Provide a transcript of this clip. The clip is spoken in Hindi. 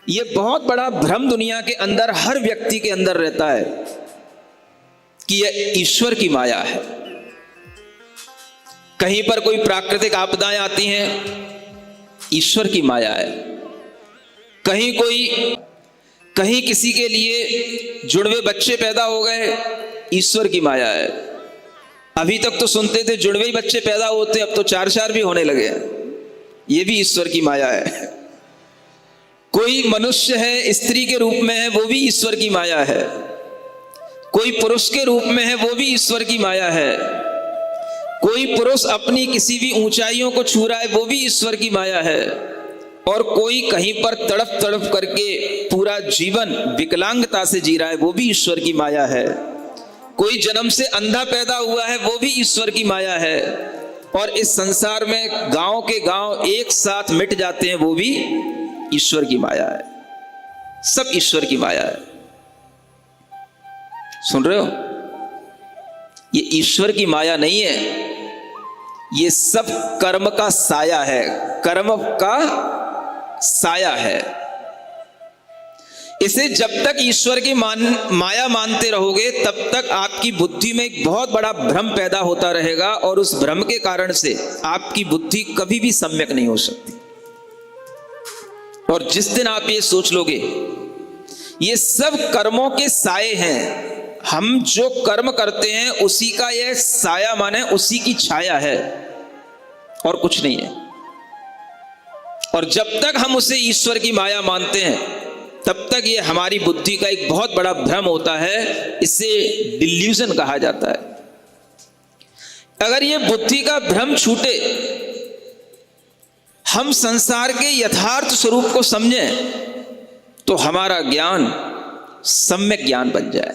ये बहुत बड़ा भ्रम दुनिया के अंदर हर व्यक्ति के अंदर रहता है कि यह ईश्वर की माया है। कहीं पर कोई प्राकृतिक आपदाएं आती हैं, ईश्वर की माया है। कहीं किसी के लिए जुड़वे बच्चे पैदा हो गए, ईश्वर की माया है। अभी तक तो सुनते थे जुड़वे ही बच्चे पैदा होते, अब तो 4-4 भी होने लगे, ये भी ईश्वर की माया है। कोई मनुष्य है, स्त्री के रूप में है, वो भी ईश्वर की माया है। कोई पुरुष के रूप में है, वो भी ईश्वर की माया है। कोई पुरुष अपनी किसी भी ऊंचाइयों को छू रहा है, वो भी ईश्वर की माया है। और कोई कहीं पर तड़प तड़प करके पूरा जीवन विकलांगता से जी रहा है, वो भी ईश्वर की माया है। कोई जन्म से अंधा पैदा हुआ है, वो भी ईश्वर की माया है। और इस संसार में गांव के गांव एक साथ मिट जाते हैं, वो भी ईश्वर की माया है। सब ईश्वर की माया है। सुन रहे हो? ये ईश्वर की माया नहीं है, ये सब कर्म का साया है, कर्म का साया है। इसे जब तक ईश्वर की माया मानते रहोगे, तब तक आपकी बुद्धि में एक बहुत बड़ा भ्रम पैदा होता रहेगा, और उस भ्रम के कारण से आपकी बुद्धि कभी भी सम्यक नहीं हो सकती। और जिस दिन आप ये सोच लोगे ये सब कर्मों के साए हैं, हम जो कर्म करते हैं उसी का यह साया माने उसी की छाया है और कुछ नहीं है। और जब तक हम उसे ईश्वर की माया मानते हैं, तब तक ये हमारी बुद्धि का एक बहुत बड़ा भ्रम होता है। इसे डिल्यूजन कहा जाता है। अगर ये बुद्धि का भ्रम छूटे, हम संसार के यथार्थ स्वरूप को समझें, तो हमारा ज्ञान सम्यक ज्ञान बन जाए।